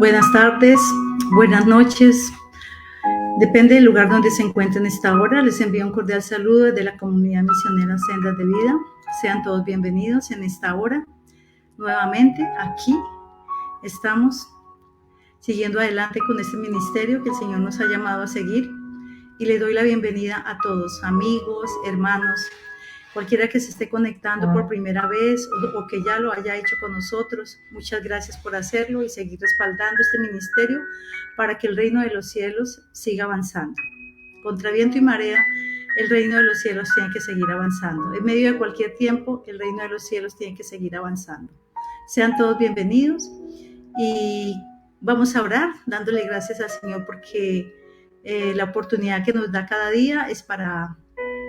Buenas tardes, buenas noches. Depende del lugar donde se encuentren esta hora. Les envío un cordial saludo desde la comunidad misionera Sendas de Vida. Sean todos bienvenidos en esta hora. Nuevamente aquí estamos siguiendo adelante con este ministerio que el Señor nos ha llamado a seguir. Y le doy la bienvenida a todos, amigos, hermanos, cualquiera que se esté conectando por primera vez o que ya lo haya hecho con nosotros. Muchas gracias por hacerlo y seguir respaldando este ministerio para que el reino de los cielos siga avanzando. Contra viento y marea, el reino de los cielos tiene que seguir avanzando. En medio de cualquier tiempo, el reino de los cielos tiene que seguir avanzando. Sean todos bienvenidos y vamos a orar dándole gracias al Señor porque la oportunidad que nos da cada día es para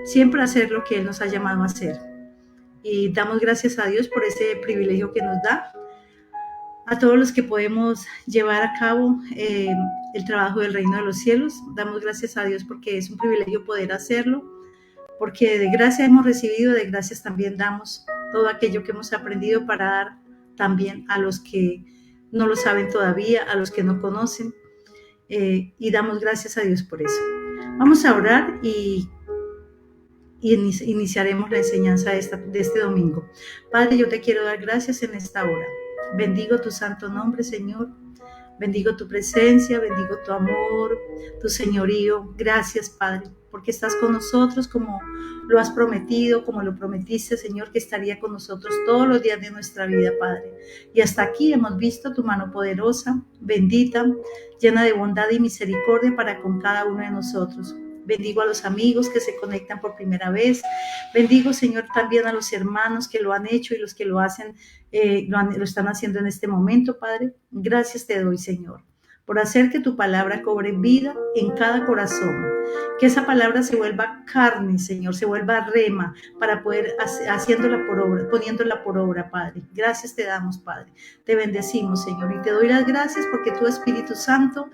siempre hacer lo que Él nos ha llamado a hacer. Y damos gracias a Dios por ese privilegio que nos da. A todos los que podemos llevar a cabo el trabajo del reino de los cielos, damos gracias a Dios porque es un privilegio poder hacerlo, porque de gracia hemos recibido, de gracias también damos todo aquello que hemos aprendido para dar también a los que no lo saben todavía, a los que no conocen, y damos gracias a Dios por eso. Vamos a orar y iniciaremos la enseñanza de este domingo. Padre, yo te quiero dar gracias en esta hora. Bendigo tu santo nombre, Señor. Bendigo tu presencia, bendigo tu amor, tu señorío. Gracias, Padre, porque estás con nosotros como lo has prometido, como lo prometiste, Señor, que estaría con nosotros todos los días de nuestra vida, Padre. Y hasta aquí hemos visto tu mano poderosa, bendita, llena de bondad y misericordia para con cada uno de nosotros. Bendigo a los amigos que se conectan por primera vez. Bendigo, Señor, también a los hermanos que lo han hecho y los que lo hacen, lo están haciendo en este momento, Padre. Gracias te doy, Señor, por hacer que tu palabra cobre vida en cada corazón. Que esa palabra se vuelva carne, Señor, se vuelva rema para poder haciéndola por obra, poniéndola por obra, Padre. Gracias te damos, Padre. Te bendecimos, Señor, y te doy las gracias porque tu Espíritu Santo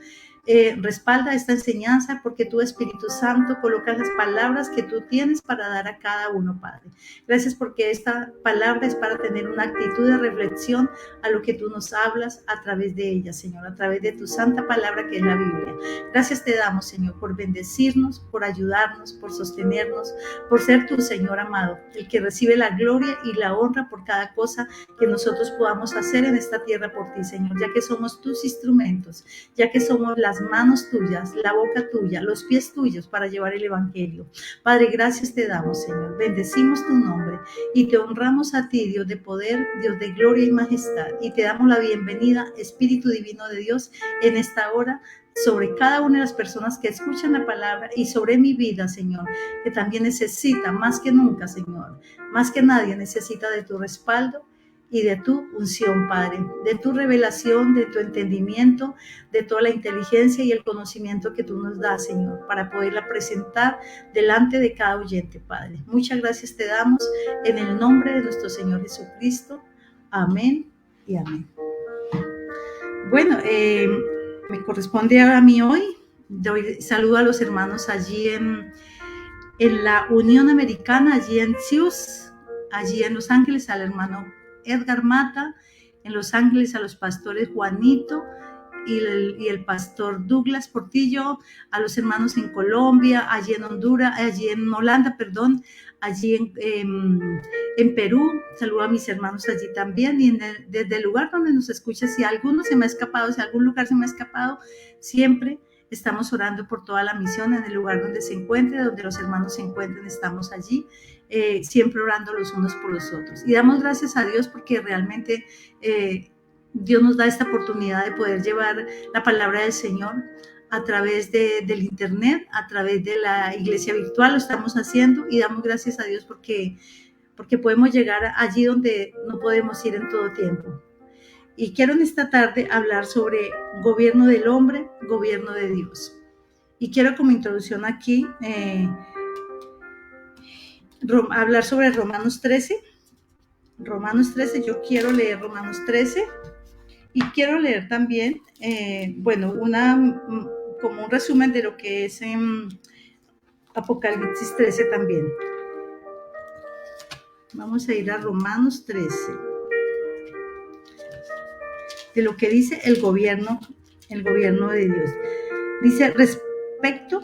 respalda esta enseñanza, porque tu Espíritu Santo coloca las palabras que tú tienes para dar a cada uno, Padre. Gracias porque esta palabra es para tener una actitud de reflexión a lo que tú nos hablas a través de ella, Señor, a través de tu santa palabra que es la Biblia. Gracias te damos, Señor, por bendecirnos, por ayudarnos, por sostenernos, por ser tu Señor amado, el que recibe la gloria y la honra por cada cosa que nosotros podamos hacer en esta tierra por ti, Señor, ya que somos tus instrumentos, ya que somos las manos tuyas, la boca tuya, los pies tuyos para llevar el evangelio. Padre, gracias te damos, Señor. Bendecimos tu nombre y te honramos a ti, Dios de poder, Dios de gloria y majestad. Y te damos la bienvenida, Espíritu Divino de Dios, en esta hora, sobre cada una de las personas que escuchan la palabra y sobre mi vida, Señor, que también necesita más que nunca, Señor, más que nadie necesita de tu respaldo y de tu unción, Padre, de tu revelación, de tu entendimiento, de toda la inteligencia y el conocimiento que tú nos das, Señor, para poderla presentar delante de cada oyente, Padre. Muchas gracias te damos en el nombre de nuestro Señor Jesucristo. Amén y amén. Bueno, me corresponde a mí hoy. Doy saludo a los hermanos allí en la Unión Americana, allí en Sioux, allí en Los Ángeles, al hermano Edgar Mata, en Los Ángeles a los pastores Juanito y el pastor Douglas Portillo, a los hermanos en Colombia, allí en Honduras, allí en Holanda, perdón, allí en Perú. Saludo a mis hermanos allí también y desde el lugar donde nos escucha, si alguno se me ha escapado, si algún lugar se me ha escapado, siempre estamos orando por toda la misión en el lugar donde se encuentre, donde los hermanos se encuentren, estamos allí, siempre orando los unos por los otros. Y damos gracias a Dios porque realmente Dios nos da esta oportunidad de poder llevar la palabra del Señor a través del internet, a través de la iglesia virtual, lo estamos haciendo y damos gracias a Dios porque podemos llegar allí donde no podemos ir en todo tiempo. Y quiero en esta tarde hablar sobre gobierno del hombre, gobierno de Dios. Y quiero como introducción aquí hablar sobre Romanos 13. Romanos 13, yo quiero leer Romanos 13 y quiero leer también, como un resumen de lo que es Apocalipsis 13 también. Vamos a ir a Romanos 13. de lo que dice el gobierno de Dios. Dice respeto,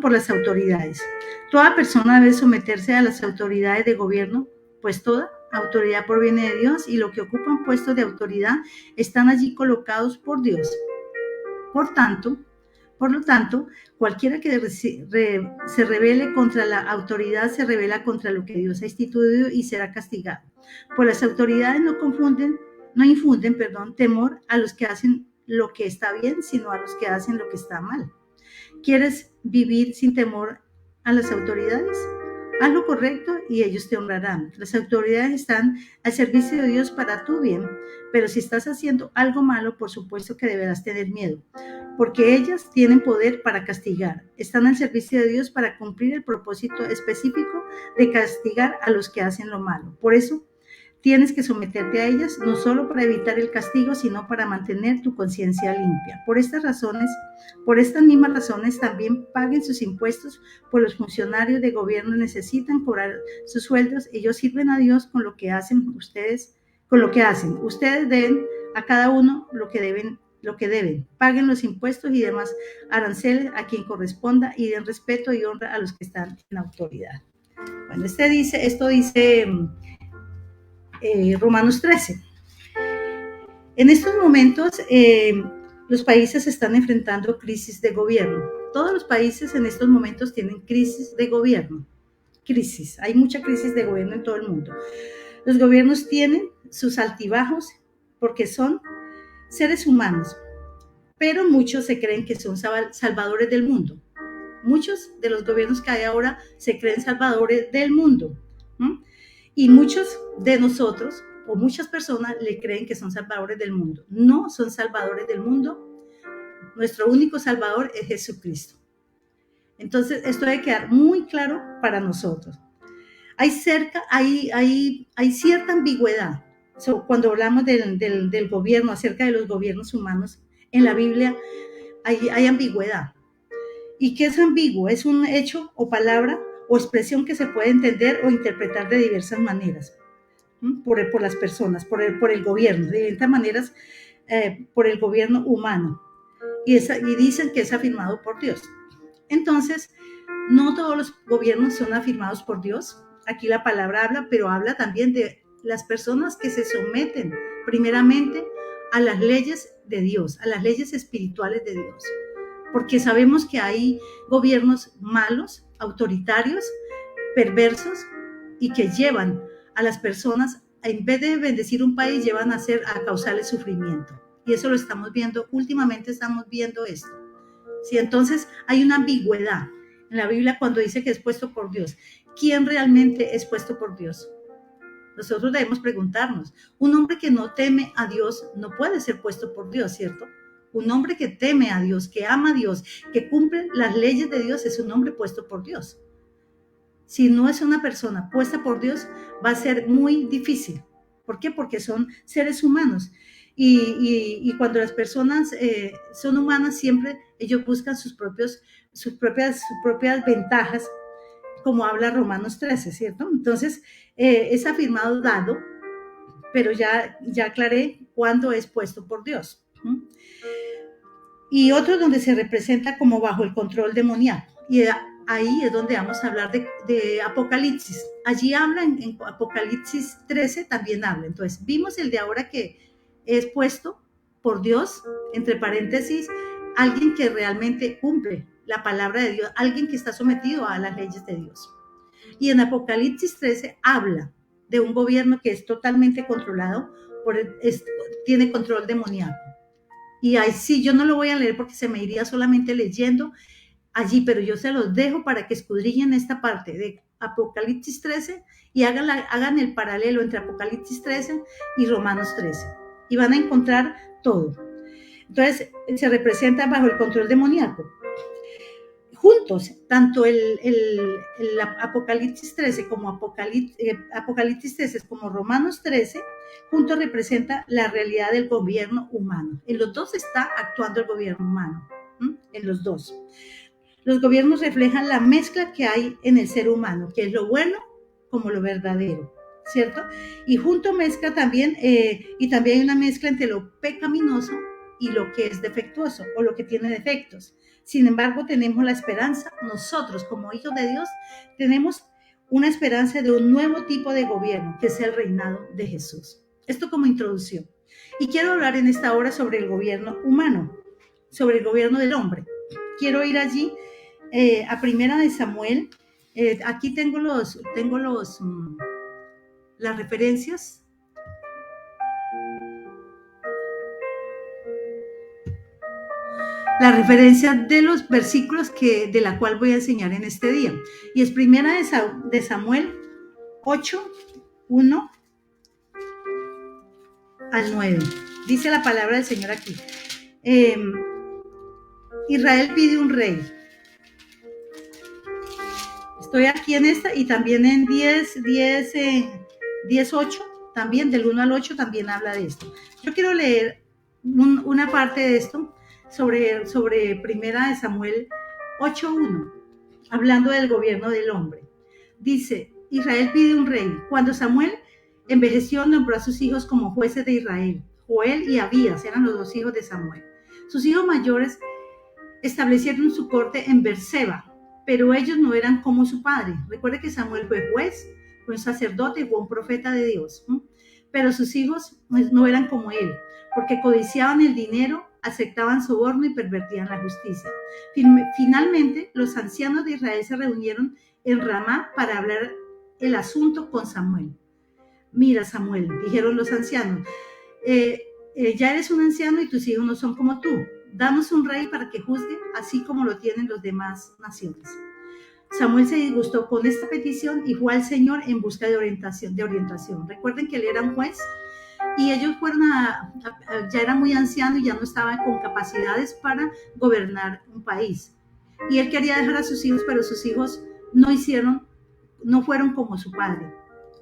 por las autoridades. Toda persona debe someterse a las autoridades de gobierno, pues toda autoridad proviene de Dios y los que ocupan puestos de autoridad están allí colocados por Dios. Por lo tanto, cualquiera que se rebele contra la autoridad se rebela contra lo que Dios ha instituido y será castigado. Pues las autoridades no infunden temor a los que hacen lo que está bien, sino a los que hacen lo que está mal. ¿Quieres vivir sin temor a las autoridades? Haz lo correcto y ellos te honrarán. Las autoridades están al servicio de Dios para tu bien, pero si estás haciendo algo malo, por supuesto que deberás tener miedo, porque ellas tienen poder para castigar. Están al servicio de Dios para cumplir el propósito específico de castigar a los que hacen lo malo. Por eso, tienes que someterte a ellas, no solo para evitar el castigo, sino para mantener tu conciencia limpia. Por estas mismas razones, también paguen sus impuestos, pues los funcionarios de gobierno necesitan cobrar sus sueldos. Ellos sirven a Dios con lo que hacen ustedes. Ustedes den a cada uno lo que deben. Paguen los impuestos y demás aranceles a quien corresponda y den respeto y honra a los que están en autoridad. Bueno, esto dice Romanos 13. En estos momentos, los países están enfrentando crisis de gobierno. Todos los países en estos momentos tienen crisis de gobierno. Hay mucha crisis de gobierno en todo el mundo. Los gobiernos tienen sus altibajos porque son seres humanos, pero muchos se creen que son salvadores del mundo. Muchos de los gobiernos que hay ahora se creen salvadores del mundo. Y muchos de nosotros, o muchas personas, le creen que son salvadores del mundo. No son salvadores del mundo. Nuestro único salvador es Jesucristo. Entonces, esto debe quedar muy claro para nosotros. Hay cierta ambigüedad. Cuando hablamos del gobierno, acerca de los gobiernos humanos, en la Biblia hay ambigüedad. ¿Y qué es ambiguo? Es un hecho o palabra o expresión que se puede entender o interpretar de diversas maneras por las personas, por el gobierno, de diversas maneras por el gobierno humano. Y dicen que es afirmado por Dios. Entonces, no todos los gobiernos son afirmados por Dios. Aquí la palabra habla, pero habla también de las personas que se someten primeramente a las leyes de Dios, a las leyes espirituales de Dios. Porque sabemos que hay gobiernos malos, autoritarios, perversos y que llevan a las personas, en vez de bendecir un país, llevan a causarle sufrimiento. Y eso lo estamos viendo, últimamente estamos viendo esto. ¿Sí? Entonces hay una ambigüedad en la Biblia cuando dice que es puesto por Dios. ¿Quién realmente es puesto por Dios? Nosotros debemos preguntarnos. Un hombre que no teme a Dios no puede ser puesto por Dios, ¿cierto? Un hombre que teme a Dios, que ama a Dios, que cumple las leyes de Dios, es un hombre puesto por Dios. Si no es una persona puesta por Dios, va a ser muy difícil. ¿Por qué? Porque son seres humanos. Y cuando las personas son humanas, siempre ellos buscan sus propias ventajas, como habla Romanos 13, ¿cierto? Entonces, es afirmado dado, pero ya aclaré cuándo es puesto por Dios. Y otro donde se representa como bajo el control demoníaco. Y ahí es donde vamos a hablar de Apocalipsis. Allí habla, en Apocalipsis 13 también habla. Entonces, vimos el de ahora que es puesto por Dios, entre paréntesis, alguien que realmente cumple la palabra de Dios, alguien que está sometido a las leyes de Dios. Y en Apocalipsis 13 habla de un gobierno que es totalmente controlado, tiene control demoníaco. Y ahí sí, yo no lo voy a leer porque se me iría solamente leyendo allí, pero yo se los dejo para que escudriñen esta parte de Apocalipsis 13 y hagan el paralelo entre Apocalipsis 13 y Romanos 13. Y van a encontrar todo. Entonces, se representa bajo el control demoníaco. Juntos, tanto el Apocalipsis 13 como Apocalipsis 13 como Romanos 13, juntos representa la realidad del gobierno humano. En los dos está actuando el gobierno humano, en los dos. Los gobiernos reflejan la mezcla que hay en el ser humano, que es lo bueno como lo verdadero, ¿cierto? Y junto mezcla también, y también hay una mezcla entre lo pecaminoso y lo que es defectuoso o lo que tiene defectos. Sin embargo, tenemos la esperanza, nosotros como hijos de Dios, tenemos una esperanza de un nuevo tipo de gobierno, que es el reinado de Jesús. Esto como introducción. Y quiero hablar en esta hora sobre el gobierno humano, sobre el gobierno del hombre. Quiero ir allí a Primera de Samuel. Aquí tengo las referencias. La referencia de los versículos de la cual voy a enseñar en este día. Y es Primera de Samuel 8, 1 al 9. Dice la palabra del Señor aquí. Israel pide un rey. Estoy aquí en esta y también en 10, 8, también del 1 al 8 también habla de esto. Yo quiero leer una parte de esto sobre Primera de Samuel 8:1, hablando del gobierno del hombre. Dice, Israel pide un rey. Cuando Samuel envejeció, nombró a sus hijos como jueces de Israel. Joel y Abías eran los dos hijos de Samuel. Sus hijos mayores establecieron su corte en Berseba, pero ellos no eran como su padre. Recuerde que Samuel fue juez, fue un sacerdote y fue un profeta de Dios. Pero sus hijos no eran como él, porque codiciaban el dinero, aceptaban soborno y pervertían la justicia. Finalmente, los ancianos de Israel se reunieron en Ramá para hablar el asunto con Samuel. Mira, Samuel, dijeron los ancianos, ya eres un anciano y tus hijos no son como tú. Danos un rey para que juzgue, así como lo tienen los demás naciones. Samuel se disgustó con esta petición y fue al Señor en busca de orientación. Recuerden que él era un juez y ellos ya era muy anciano y ya no estaban con capacidades para gobernar un país. Y él quería dejar a sus hijos, pero sus hijos no fueron como su padre.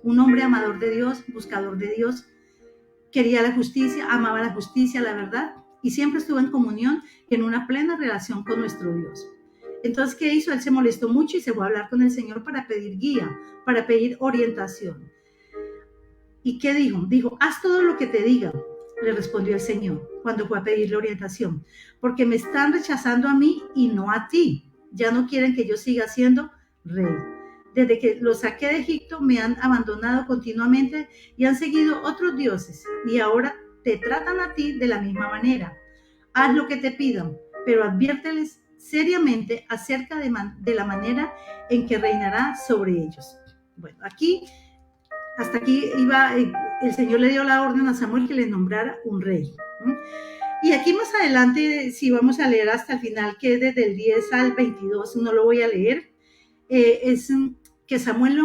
Un hombre amador de Dios, buscador de Dios, quería la justicia, amaba la justicia, la verdad, y siempre estuvo en comunión y en una plena relación con nuestro Dios. Entonces, ¿qué hizo? Él se molestó mucho y se fue a hablar con el Señor para pedir guía, para pedir orientación. ¿Y qué dijo? Dijo, haz todo lo que te diga, le respondió el Señor cuando fue a pedirle orientación, porque me están rechazando a mí y no a ti. Ya no quieren que yo siga siendo rey. Desde que los saqué de Egipto me han abandonado continuamente y han seguido otros dioses y ahora te tratan a ti de la misma manera. Haz lo que te pidan, pero adviérteles seriamente acerca de la manera en que reinará sobre ellos. Bueno, hasta aquí el Señor le dio la orden a Samuel que le nombrara un rey. Y aquí más adelante, si vamos a leer hasta el final, que es desde el 10 al 22, no lo voy a leer, es que Samuel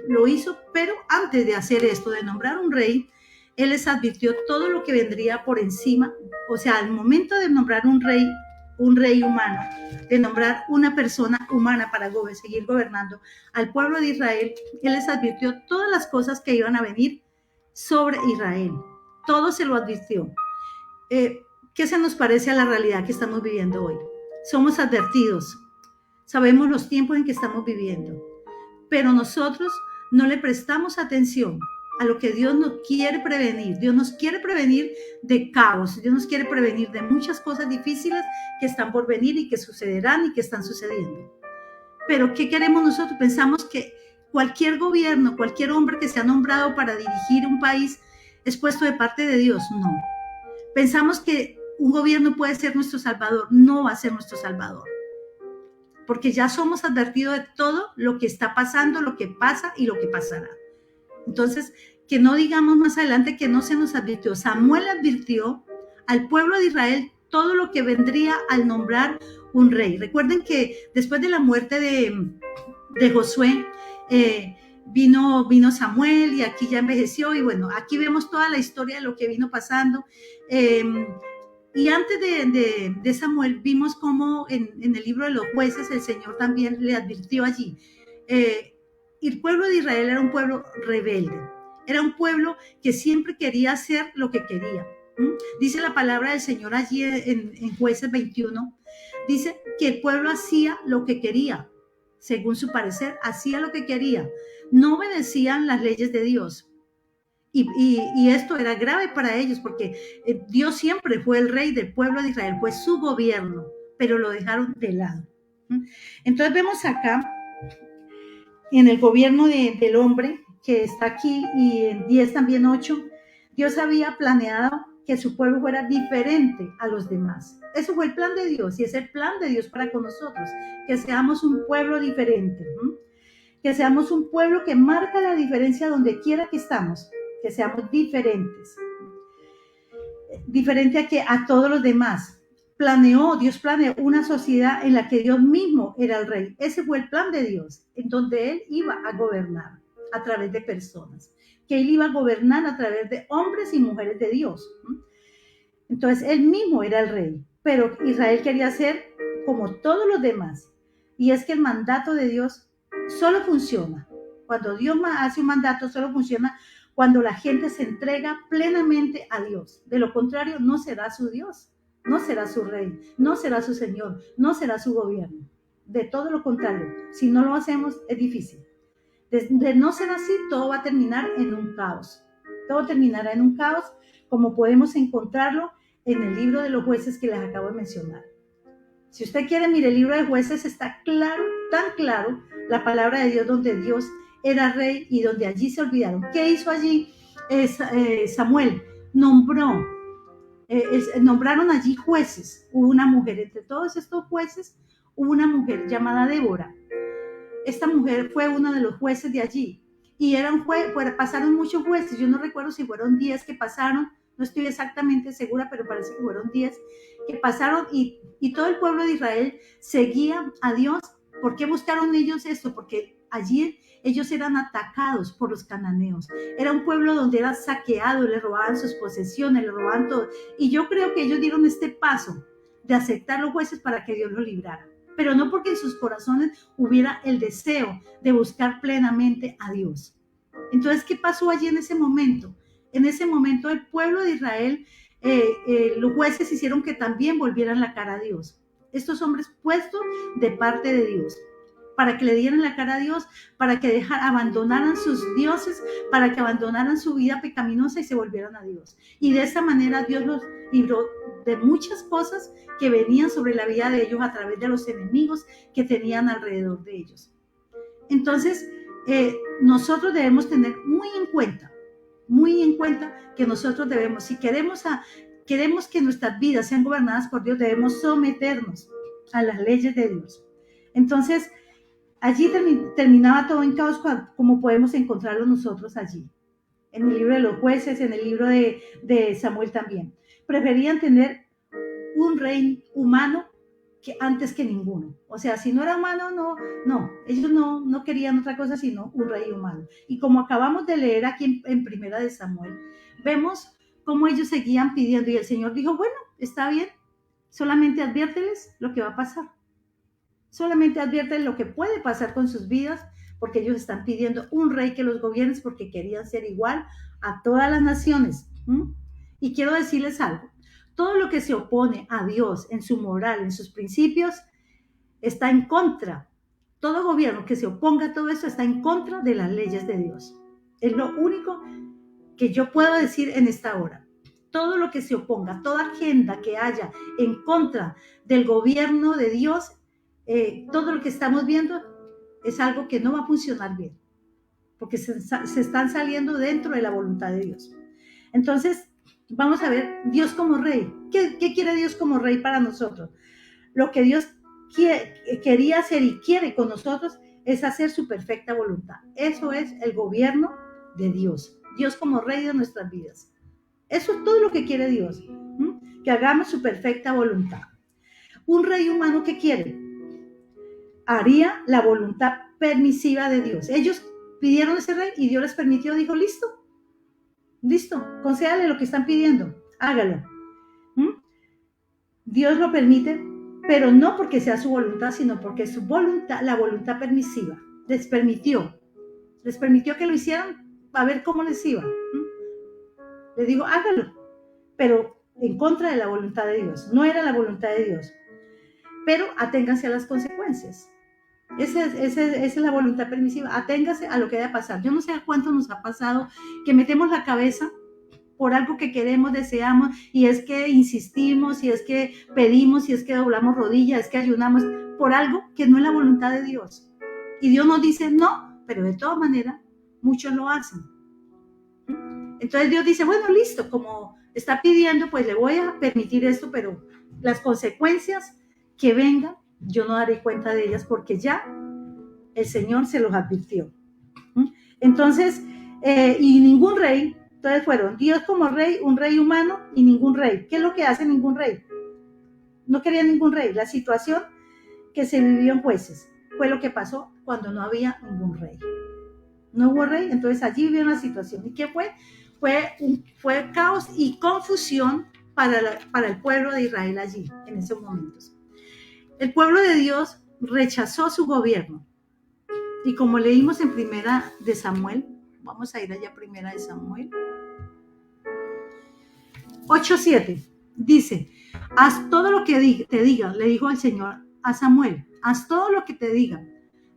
lo hizo, pero antes de hacer esto, de nombrar un rey, él les advirtió todo lo que vendría por encima. O sea, al momento de nombrar un rey humano, de nombrar una persona humana para seguir gobernando al pueblo de Israel, él les advirtió todas las cosas que iban a venir sobre Israel. Todo se lo advirtió. ¿Qué se nos parece a la realidad que estamos viviendo hoy? Somos advertidos, sabemos los tiempos en que estamos viviendo, pero nosotros no le prestamos atención a lo que Dios nos quiere prevenir. Dios nos quiere prevenir de caos, Dios nos quiere prevenir de muchas cosas difíciles que están por venir y que sucederán y que están sucediendo. Pero ¿qué queremos nosotros? Pensamos que cualquier gobierno, cualquier hombre que sea nombrado para dirigir un país es puesto de parte de Dios. No. Pensamos que un gobierno puede ser nuestro salvador. No va a ser nuestro salvador, porque ya somos advertidos de todo lo que está pasando, lo que pasa y lo que pasará. Entonces, que no digamos más adelante que no se nos advirtió. Samuel advirtió al pueblo de Israel todo lo que vendría al nombrar un rey. Recuerden que después de la muerte de Josué, vino Samuel y aquí ya envejeció y bueno, aquí vemos toda la historia de lo que vino pasando. Y antes de Samuel vimos cómo en el libro de los jueces el Señor también le advirtió allí. El pueblo de Israel era un pueblo rebelde, era un pueblo que siempre quería hacer lo que quería. Dice la palabra del Señor allí en Jueces 21, dice que el pueblo hacía lo que quería, según su parecer, hacía lo que quería. No obedecían las leyes de Dios, Y esto era grave para ellos porque Dios siempre fue el rey del pueblo de Israel, fue su gobierno, pero lo dejaron de lado. Entonces vemos acá en el gobierno del hombre que está aquí y en 10 también 8, Dios había planeado que su pueblo fuera diferente a los demás. Eso fue el plan de Dios y es el plan de Dios para con nosotros, que seamos un pueblo diferente, que seamos un pueblo que marca la diferencia donde quiera que estamos, que seamos diferentes, diferente a todos los demás. Dios planeó una sociedad en la que Dios mismo era el rey. Ese fue el plan de Dios, en donde Él iba a gobernar a través de personas, que Él iba a gobernar a través de hombres y mujeres de Dios. Entonces, Él mismo era el rey, pero Israel quería ser como todos los demás. Y es que el mandato de Dios solo funciona. Cuando Dios hace un mandato, solo funciona cuando la gente se entrega plenamente a Dios. De lo contrario, no será su Dios, no será su rey, no será su Señor, no será su gobierno. De todo lo contrario, si no lo hacemos, es difícil. De no ser así, todo va a terminar en un caos. Todo terminará en un caos, como podemos encontrarlo en el libro de los jueces que les acabo de mencionar. Si usted quiere, mire, el libro de jueces está claro, tan claro, la palabra de Dios, donde Dios era rey y donde allí se olvidaron. ¿Qué hizo allí Samuel? Nombraron allí jueces. Hubo una mujer, entre todos estos jueces, hubo una mujer llamada Débora. Esta mujer fue una de los jueces de allí. Y pasaron muchos jueces. Yo no recuerdo si fueron 10 que pasaron. No estoy exactamente segura, pero parece que fueron 10 que pasaron y todo el pueblo de Israel seguía a Dios. ¿Por qué buscaron ellos esto? Porque allí ellos eran atacados por los cananeos. Era un pueblo donde era saqueado, le robaban sus posesiones, le robaban todo. Y yo creo que ellos dieron este paso de aceptar los jueces para que Dios los librara. Pero no porque en sus corazones hubiera el deseo de buscar plenamente a Dios. Entonces, ¿qué pasó allí en ese momento? En ese momento el pueblo de Israel, los jueces hicieron que también volvieran la cara a Dios. Estos hombres puestos de parte de Dios, para que le dieran la cara a Dios, para que abandonaran sus dioses, para que abandonaran su vida pecaminosa y se volvieran a Dios. Y de esa manera Dios los libró de muchas cosas que venían sobre la vida de ellos a través de los enemigos que tenían alrededor de ellos. Entonces, nosotros debemos tener muy en cuenta que nosotros debemos, si queremos que nuestras vidas sean gobernadas por Dios, debemos someternos a las leyes de Dios. Entonces, allí terminaba todo en caos, como podemos encontrarlo nosotros allí, en el libro de los jueces, en el libro de Samuel también. Preferían tener un rey humano antes que ninguno. O sea, si no era humano, ellos no querían otra cosa sino un rey humano. Y como acabamos de leer aquí en Primera de Samuel, vemos cómo ellos seguían pidiendo y el Señor dijo, bueno, está bien, solamente adviérteles lo que va a pasar. Solamente adviérteles lo que puede pasar con sus vidas, porque ellos están pidiendo un rey que los gobierne porque querían ser igual a todas las naciones. Y quiero decirles algo. Todo lo que se opone a Dios en su moral, en sus principios, está en contra. Todo gobierno que se oponga a todo eso está en contra de las leyes de Dios. Es lo único que yo puedo decir en esta hora. Todo lo que se oponga, toda agenda que haya en contra del gobierno de Dios, todo lo que estamos viendo es algo que no va a funcionar bien, porque se están saliendo dentro de la voluntad de Dios. Entonces, vamos a ver Dios como rey. ¿Qué quiere Dios como rey para nosotros? Lo que Dios quería hacer y quiere con nosotros es hacer su perfecta voluntad. Eso es el gobierno de Dios. Dios como rey de nuestras vidas. Eso es todo lo que quiere Dios. Que hagamos su perfecta voluntad. Un rey humano, ¿qué quiere? Haría la voluntad permisiva de Dios. Ellos pidieron ese rey y Dios les permitió, dijo, listo, concédale lo que están pidiendo, hágalo. Dios lo permite, pero no porque sea su voluntad, sino porque es su voluntad, la voluntad permisiva. Les permitió que lo hicieran a ver cómo les iba. Les digo, hágalo, pero en contra de la voluntad de Dios. No era la voluntad de Dios, pero aténganse a las consecuencias. Esa es la voluntad permisiva. Aténgase a lo que debe pasar. Yo no sé a cuánto nos ha pasado que metemos la cabeza por algo que queremos, deseamos, y es que insistimos, y es que pedimos, y es que doblamos rodillas, es que ayunamos por algo que no es la voluntad de Dios. Y Dios nos dice no, pero de todas maneras muchos lo hacen. Entonces Dios dice, bueno, listo, como está pidiendo, pues le voy a permitir esto, pero las consecuencias que vengan, yo no daré cuenta de ellas porque ya el Señor se los advirtió. Entonces, y ningún rey, entonces fueron Dios como rey, un rey humano y ningún rey. ¿Qué es lo que hace ningún rey? No quería ningún rey. La situación que se vivió en Jueces fue lo que pasó cuando no había ningún rey. No hubo rey, entonces allí vivió una situación. ¿Y qué fue? Fue caos y confusión para el pueblo de Israel allí, en esos momentos. El pueblo de Dios rechazó su gobierno. Y como leímos en Primera de Samuel, vamos a ir allá a Primera de Samuel 8:7, dice, haz todo lo que te digan, le dijo el Señor a Samuel, haz todo lo que te digan,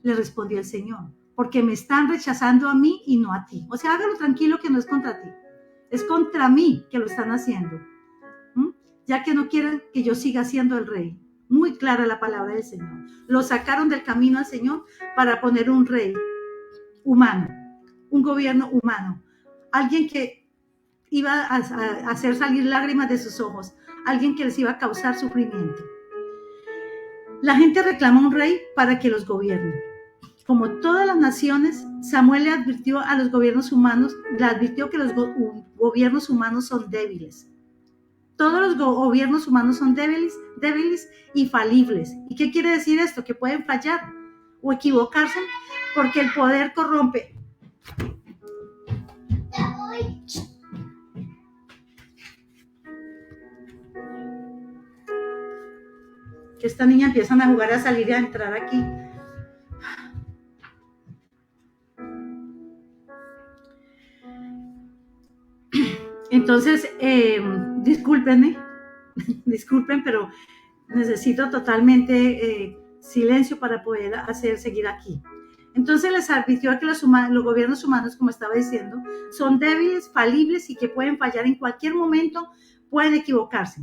le respondió el Señor, porque me están rechazando a mí y no a ti. O sea, hágalo tranquilo que no es contra ti, es contra mí que lo están haciendo, ya que no quieren que yo siga siendo el rey. Muy clara la palabra del Señor. Lo sacaron del camino al Señor para poner un rey humano, un gobierno humano, alguien que iba a hacer salir lágrimas de sus ojos, alguien que les iba a causar sufrimiento. La gente reclama un rey para que los gobierne. Como todas las naciones, Samuel le advirtió a los gobiernos humanos, le advirtió que los gobiernos humanos son débiles. Todos los gobiernos humanos son débiles y falibles. ¿Y qué quiere decir esto? Que pueden fallar o equivocarse porque el poder corrompe. Que esta niña empiezan a jugar, a salir y a entrar aquí. Entonces, discúlpenme, disculpen, pero necesito totalmente silencio para poder seguir aquí. Entonces les advirtió que los gobiernos humanos, como estaba diciendo, son débiles, falibles y que pueden fallar en cualquier momento, pueden equivocarse,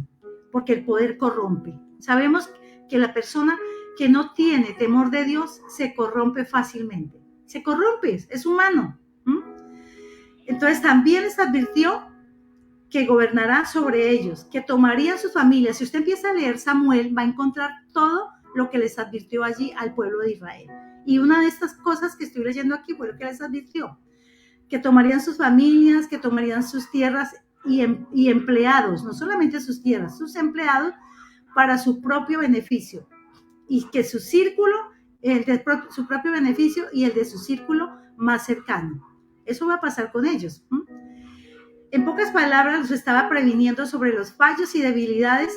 porque el poder corrompe. Sabemos que la persona que no tiene temor de Dios se corrompe fácilmente. Se corrompe, es humano. Entonces también les advirtió que gobernará sobre ellos, que tomarían sus familias. Si usted empieza a leer Samuel, va a encontrar todo lo que les advirtió allí al pueblo de Israel. Y una de estas cosas que estoy leyendo aquí fue lo que les advirtió, que tomarían sus familias, que tomarían sus tierras y empleados, no solamente sus tierras, sus empleados para su propio beneficio, y que su círculo, su propio beneficio y el de su círculo más cercano. Eso va a pasar con ellos. En pocas palabras, los estaba previniendo sobre los fallos y debilidades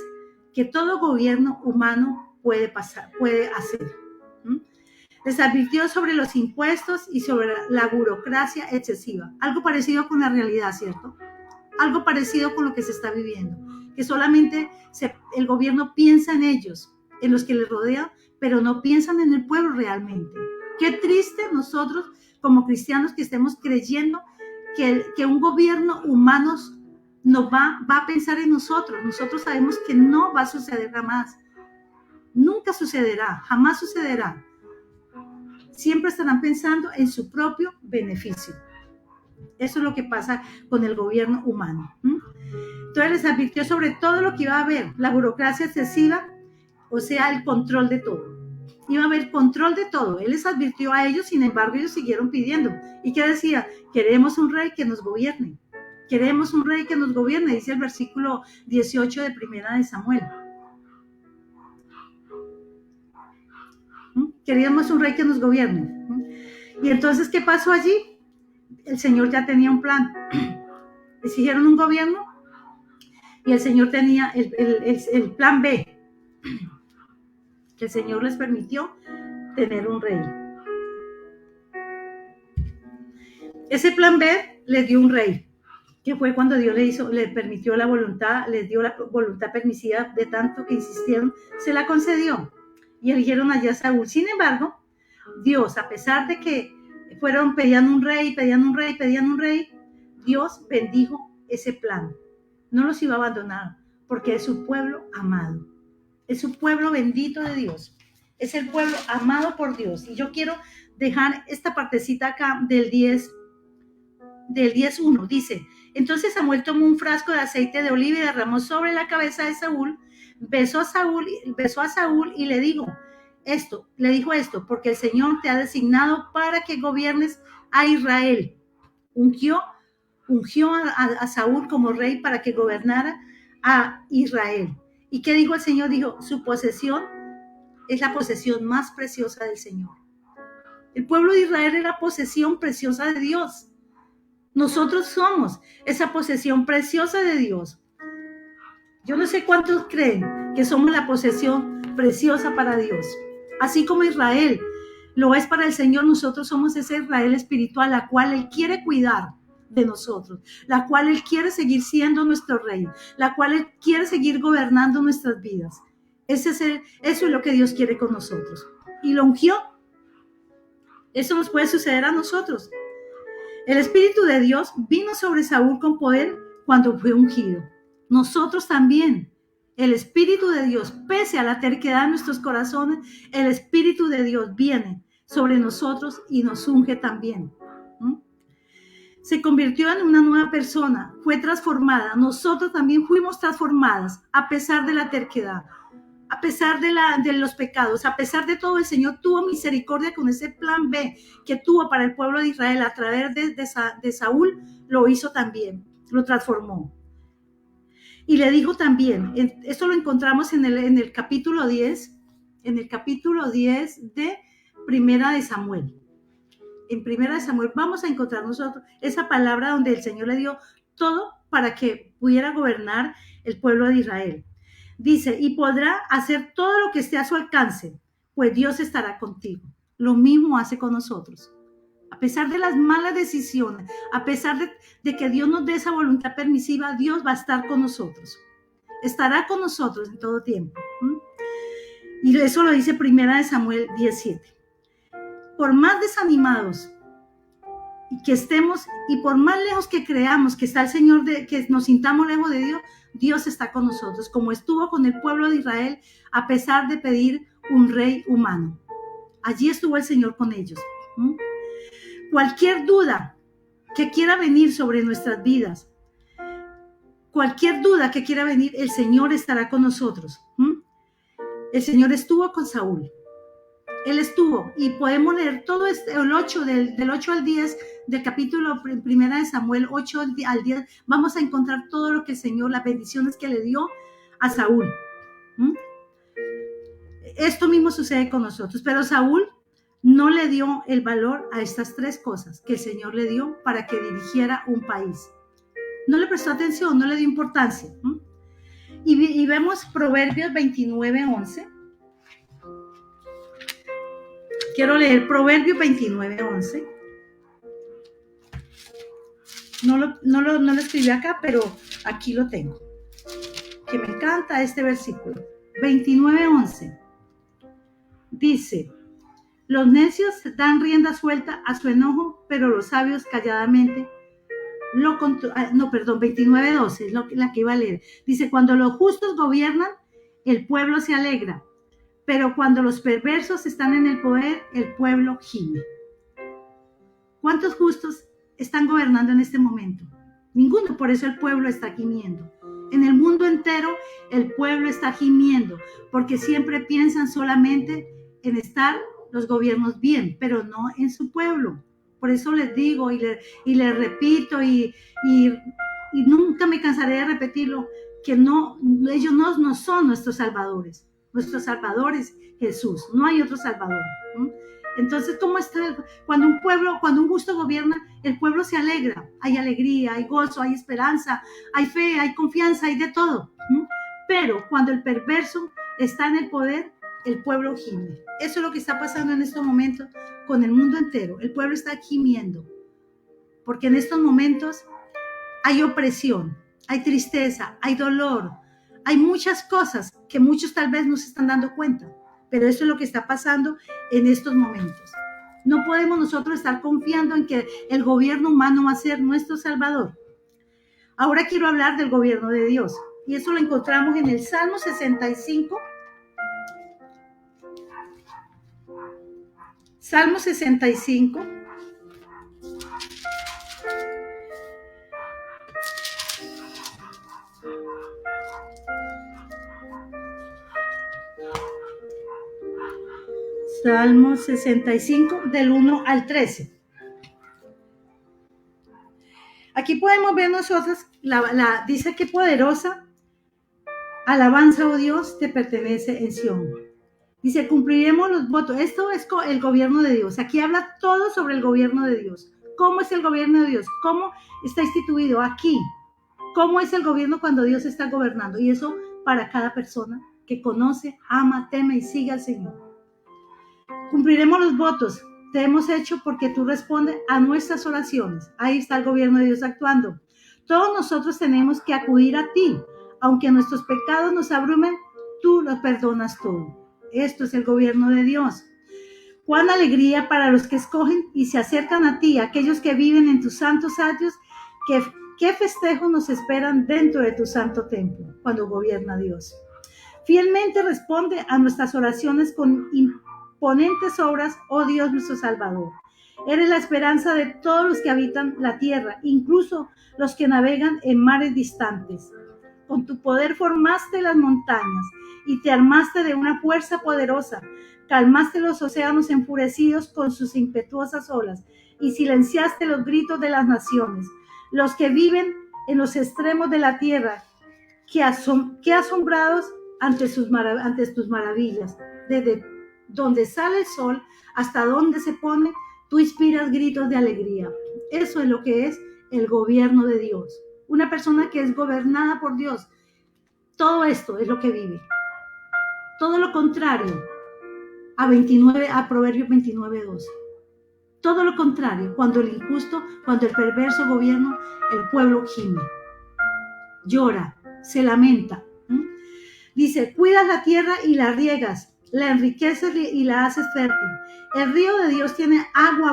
que todo gobierno humano puede hacer. Les advirtió sobre los impuestos y sobre la burocracia excesiva. Algo parecido con la realidad, ¿cierto? Algo parecido con lo que se está viviendo. Que solamente el gobierno piensa en ellos, en los que les rodean, pero no piensan en el pueblo realmente. Qué triste nosotros como cristianos que estemos creyendo que un gobierno humano nos va a pensar en nosotros. Nosotros sabemos que no va a suceder jamás. Nunca sucederá, jamás sucederá. Siempre estarán pensando en su propio beneficio. Eso es lo que pasa con el gobierno humano. Entonces les advirtió sobre todo lo que iba a haber, la burocracia excesiva, o sea, el control de todo. Iba a haber control de todo. Él les advirtió a ellos, sin embargo, ellos siguieron pidiendo. ¿Y qué decía? Queremos un rey que nos gobierne. Queremos un rey que nos gobierne, dice el versículo 18 de Primera de Samuel. Queríamos un rey que nos gobierne. Y entonces, ¿qué pasó allí? El Señor ya tenía un plan. Exigieron un gobierno y el Señor tenía el plan B, que el Señor les permitió tener un rey. Ese plan B les dio un rey, que fue cuando Dios le permitió la voluntad, les dio la voluntad permisiva de tanto que insistieron, se la concedió y eligieron allá a Saúl. Sin embargo, Dios, a pesar de que pedían un rey, Dios bendijo ese plan. No los iba a abandonar porque es su pueblo amado. Es su pueblo bendito de Dios. Es el pueblo amado por Dios. Y yo quiero dejar esta partecita acá del 10:1. Dice, entonces Samuel tomó un frasco de aceite de oliva y derramó sobre la cabeza de Saúl, besó a Saúl y le dijo esto, porque el Señor te ha designado para que gobiernes a Israel. Ungió a Saúl como rey para que gobernara a Israel. ¿Y qué dijo el Señor? Dijo, su posesión es la posesión más preciosa del Señor. El pueblo de Israel era posesión preciosa de Dios. Nosotros somos esa posesión preciosa de Dios. Yo no sé cuántos creen que somos la posesión preciosa para Dios. Así como Israel lo es para el Señor, nosotros somos ese Israel espiritual, la cual Él quiere cuidar de nosotros, la cual Él quiere seguir siendo nuestro rey, la cual Él quiere seguir gobernando nuestras vidas. Eso es lo que Dios quiere con nosotros. Y lo ungió. Eso nos puede suceder a nosotros. El Espíritu de Dios vino sobre Saúl con poder cuando fue ungido. Nosotros también. El Espíritu de Dios, pese a la terquedad de nuestros corazones, el Espíritu de Dios viene sobre nosotros y nos unge también. Se convirtió en una nueva persona, fue transformada. Nosotros también fuimos transformadas a pesar de la terquedad, a pesar de los pecados, a pesar de todo. El Señor tuvo misericordia con ese plan B que tuvo para el pueblo de Israel a través de Saúl. Lo hizo también, lo transformó. Y le dijo también, esto lo encontramos en el capítulo 10, de Primera de Samuel. En Primera de Samuel vamos a encontrar nosotros esa palabra donde el Señor le dio todo para que pudiera gobernar el pueblo de Israel. Dice, y podrá hacer todo lo que esté a su alcance, pues Dios estará contigo. Lo mismo hace con nosotros. A pesar de las malas decisiones, a pesar de que Dios nos dé esa voluntad permisiva, Dios va a estar con nosotros. Estará con nosotros en todo tiempo. Y eso lo dice Primera de Samuel 17. Por más desanimados y que estemos, y por más lejos que creamos que está el Señor, que nos sintamos lejos de Dios, Dios está con nosotros, como estuvo con el pueblo de Israel, a pesar de pedir un rey humano. Allí estuvo el Señor con ellos. Cualquier duda que quiera venir sobre nuestras vidas, cualquier duda que quiera venir, el Señor estará con nosotros. El Señor estuvo con Saúl. Él estuvo, y podemos leer todo el 8, del 8 al 10, del capítulo Primera de Samuel, 8 al 10, vamos a encontrar todo lo que el Señor, las bendiciones que le dio a Saúl. Esto mismo sucede con nosotros, pero Saúl no le dio el valor a estas tres cosas que el Señor le dio para que dirigiera un país. No le prestó atención, no le dio importancia. Y vemos Proverbios 29:11. Quiero leer Proverbios 29:11. No lo escribí acá, pero aquí lo tengo. Que me encanta este versículo. 29:11. Dice, los necios dan rienda suelta a su enojo, pero los sabios calladamente lo controlan. No, perdón, 29:12 es la que iba a leer. Dice, cuando los justos gobiernan, el pueblo se alegra, pero cuando los perversos están en el poder, el pueblo gime. ¿Cuántos justos están gobernando en este momento? Ninguno, por eso el pueblo está gimiendo. En el mundo entero el pueblo está gimiendo, porque siempre piensan solamente en estar los gobiernos bien, pero no en su pueblo. Por eso les digo y les repito y nunca me cansaré de repetirlo, que ellos no son nuestros salvadores. Nuestro Salvador es Jesús, no hay otro Salvador. Entonces, ¿cómo está? Cuando un justo gobierna, el pueblo se alegra. Hay alegría, hay gozo, hay esperanza, hay fe, hay confianza, hay de todo. Pero cuando el perverso está en el poder, el pueblo gime. Eso es lo que está pasando en estos momentos con el mundo entero. El pueblo está gimiendo, porque en estos momentos hay opresión, hay tristeza, hay dolor, hay muchas cosas que muchos tal vez no se están dando cuenta, pero eso es lo que está pasando en estos momentos. No podemos nosotros estar confiando en que el gobierno humano va a ser nuestro Salvador. Ahora quiero hablar del gobierno de Dios, y eso lo encontramos en el Salmo 65. Salmo 65. Salmo 65, del 1 al 13. Aquí podemos ver nosotros, dice que poderosa alabanza, oh Dios, te pertenece en Sión. Dice, cumpliremos los votos. Esto es el gobierno de Dios. Aquí habla todo sobre el gobierno de Dios. ¿Cómo es el gobierno de Dios? ¿Cómo está instituido aquí? ¿Cómo es el gobierno cuando Dios está gobernando? Y eso para cada persona que conoce, ama, teme y sigue al Señor. Cumpliremos los votos. Te hemos hecho porque tú respondes a nuestras oraciones. Ahí está el gobierno de Dios actuando. Todos nosotros tenemos que acudir a ti. Aunque nuestros pecados nos abrumen, tú los perdonas todo. Esto es el gobierno de Dios. Cuán alegría para los que escogen y se acercan a ti, aquellos que viven en tus santos atrios. ¿Qué festejos nos esperan dentro de tu santo templo cuando gobierna Dios? Fielmente responde a nuestras oraciones con imponentes obras, oh Dios nuestro Salvador. Eres la esperanza de todos los que habitan la tierra, incluso los que navegan en mares distantes. Con tu poder formaste las montañas y te armaste de una fuerza poderosa. Calmaste los océanos enfurecidos con sus impetuosas olas y silenciaste los gritos de las naciones. Los que viven en los extremos de la tierra, que asombrados ante tus maravillas. Desde donde sale el sol hasta donde se pone, tú inspiras gritos de alegría. Eso es lo que es el gobierno de Dios. Una persona que es gobernada por Dios, todo esto es lo que vive. Todo lo contrario a Proverbios 29:12. Todo lo contrario, cuando el injusto, cuando el perverso gobierna, el pueblo gime, llora, se lamenta. Dice, cuidas la tierra y la riegas, la enriqueces y la haces fértil. El río de Dios tiene agua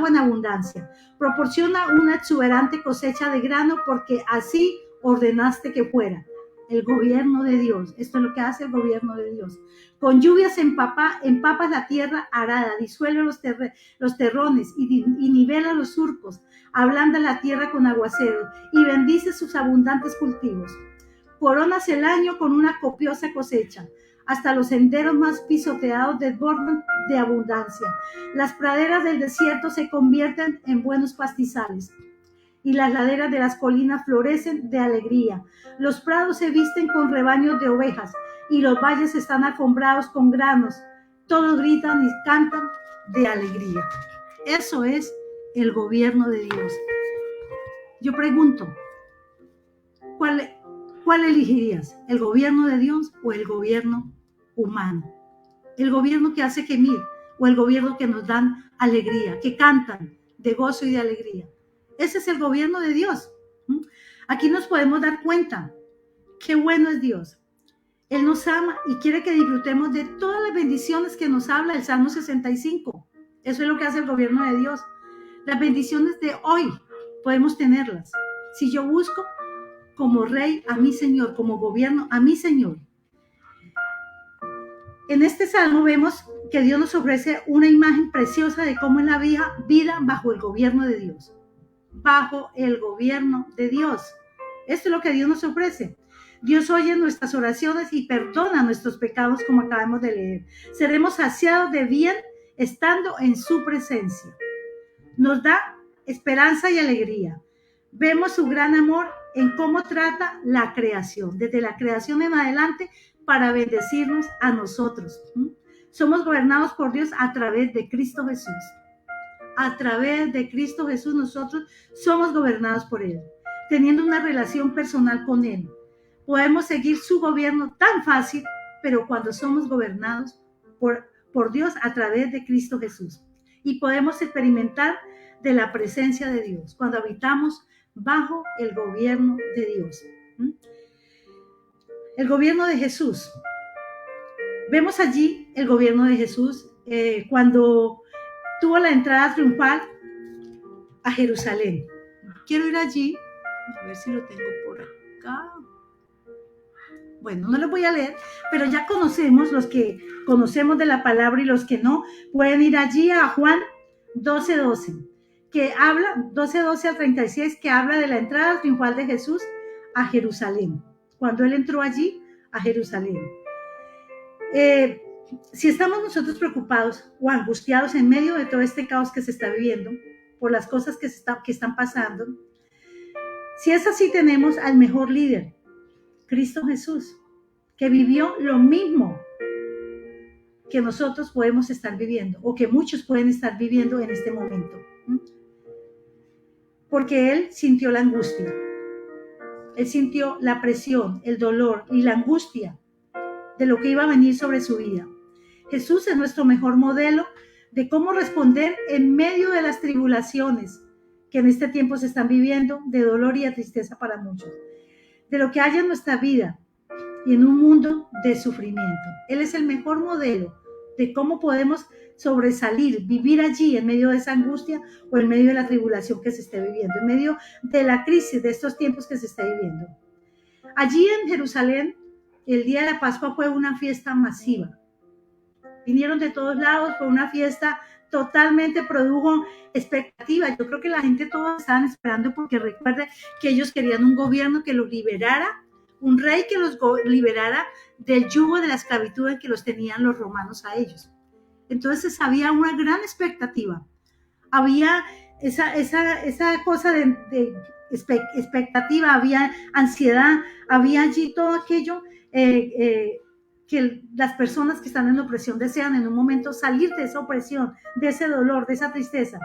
en abundancia. Proporciona una exuberante cosecha de grano porque así ordenaste que fuera. El gobierno de Dios, esto es lo que hace el gobierno de Dios. Con lluvias empapas la tierra arada, disuelve los terrones y nivela los surcos, ablanda la tierra con aguaceros y bendice sus abundantes cultivos. Coronas el año con una copiosa cosecha. Hasta los senderos más pisoteados desbordan de abundancia. Las praderas del desierto se convierten en buenos pastizales y las laderas de las colinas florecen de alegría. Los prados se visten con rebaños de ovejas y los valles están alfombrados con granos. Todos gritan y cantan de alegría. Eso es el gobierno de Dios. Yo pregunto, ¿cuál elegirías? ¿El gobierno de Dios o el gobierno humano? ¿El gobierno que hace gemir o el gobierno que nos dan alegría, que cantan de gozo y de alegría? Ese es el gobierno de Dios. Aquí nos podemos dar cuenta qué bueno es Dios. Él nos ama y quiere que disfrutemos de todas las bendiciones que nos habla el Salmo 65. Eso es lo que hace el gobierno de Dios. Las bendiciones de hoy podemos tenerlas. Si yo busco como rey a mi Señor, como gobierno a mi Señor. En este salmo vemos que Dios nos ofrece una imagen preciosa de cómo es la vida bajo el gobierno de Dios. Bajo el gobierno de Dios. Esto es lo que Dios nos ofrece. Dios oye nuestras oraciones y perdona nuestros pecados, como acabamos de leer. Seremos saciados de bien estando en su presencia. Nos da esperanza y alegría. Vemos su gran amor en cómo trata la creación, desde la creación en adelante, para bendecirnos a nosotros. Somos gobernados por Dios a través de Cristo Jesús. A través de Cristo Jesús nosotros somos gobernados por Él, teniendo una relación personal con Él. Podemos seguir su gobierno tan fácil, pero cuando somos gobernados por Dios a través de Cristo Jesús. Y podemos experimentar de la presencia de Dios cuando habitamos bajo el gobierno de Dios. El gobierno de Jesús. Vemos allí el gobierno de Jesús cuando tuvo la entrada triunfal a Jerusalén. Quiero ir allí, a ver si lo tengo por acá. Bueno, no lo voy a leer, pero ya conocemos, los que conocemos de la palabra y los que no, pueden ir allí a Juan 12:12, que habla, 12:12 al 36, que habla de la entrada triunfal de Jesús a Jerusalén, cuando él entró allí a Jerusalén. Si estamos nosotros preocupados o angustiados en medio de todo este caos que se está viviendo, por las cosas que están pasando, si es así, tenemos al mejor líder, Cristo Jesús, que vivió lo mismo que nosotros podemos estar viviendo o que muchos pueden estar viviendo en este momento. Porque Él sintió la angustia, Él sintió la presión, el dolor y la angustia de lo que iba a venir sobre su vida. Jesús es nuestro mejor modelo de cómo responder en medio de las tribulaciones que en este tiempo se están viviendo, de dolor y de tristeza para muchos, de lo que haya en nuestra vida y en un mundo de sufrimiento. Él es el mejor modelo de cómo podemos sobresalir, vivir allí en medio de esa angustia o en medio de la tribulación que se esté viviendo, en medio de la crisis de estos tiempos que se está viviendo. Allí en Jerusalén, el día de la Pascua fue una fiesta masiva. Vinieron de todos lados, fue una fiesta totalmente, produjo expectativa. Yo creo que la gente todos estaban esperando, porque recuerde que ellos querían un gobierno que los liberara, un rey que los liberara del yugo de la esclavitud en que los tenían los romanos a ellos. Entonces había una gran expectativa, había esa cosa de expectativa, había ansiedad, había allí todo aquello que las personas que están en opresión desean en un momento salir de esa opresión, de ese dolor, de esa tristeza.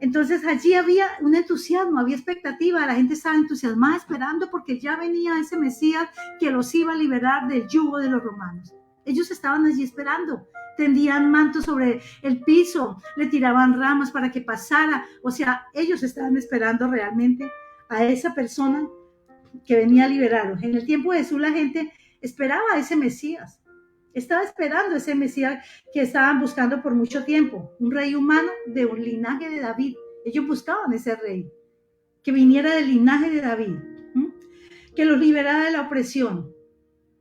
Entonces allí había un entusiasmo, había expectativa, la gente estaba entusiasmada esperando porque ya venía ese Mesías que los iba a liberar del yugo de los romanos. Ellos estaban allí esperando, tendían mantos sobre el piso, le tiraban ramas para que pasara, o sea, ellos estaban esperando realmente a esa persona que venía a liberarlos. En el tiempo de Jesús la gente esperaba a ese Mesías, estaba esperando a ese Mesías que estaban buscando por mucho tiempo, un rey humano de un linaje de David. Ellos buscaban ese rey, que viniera del linaje de David, que los liberara de la opresión,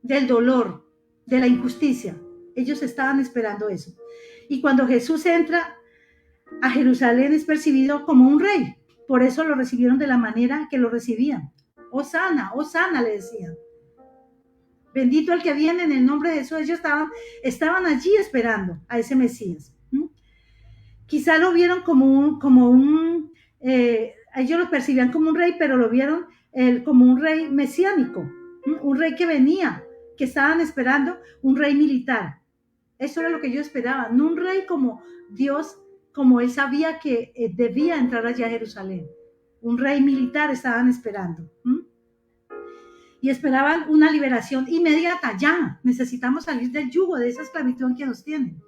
del dolor, de la injusticia. Ellos estaban esperando eso. Y cuando Jesús entra a Jerusalén es percibido como un rey. Por eso lo recibieron de la manera que lo recibían. Hosana, Hosana, le decían. Bendito el que viene en el nombre de Jesús. Ellos estaban allí esperando a ese Mesías. Quizá lo vieron ellos lo percibían como un rey, pero lo vieron como un rey mesiánico, un rey que venía, que estaban esperando, un rey militar. Eso era lo que ellos esperaban, no un rey como Dios, como él sabía que debía entrar allá a Jerusalén. Un rey militar estaban esperando. Y esperaban una liberación inmediata, ya. Necesitamos salir del yugo, de esa esclavitud que nos tienen.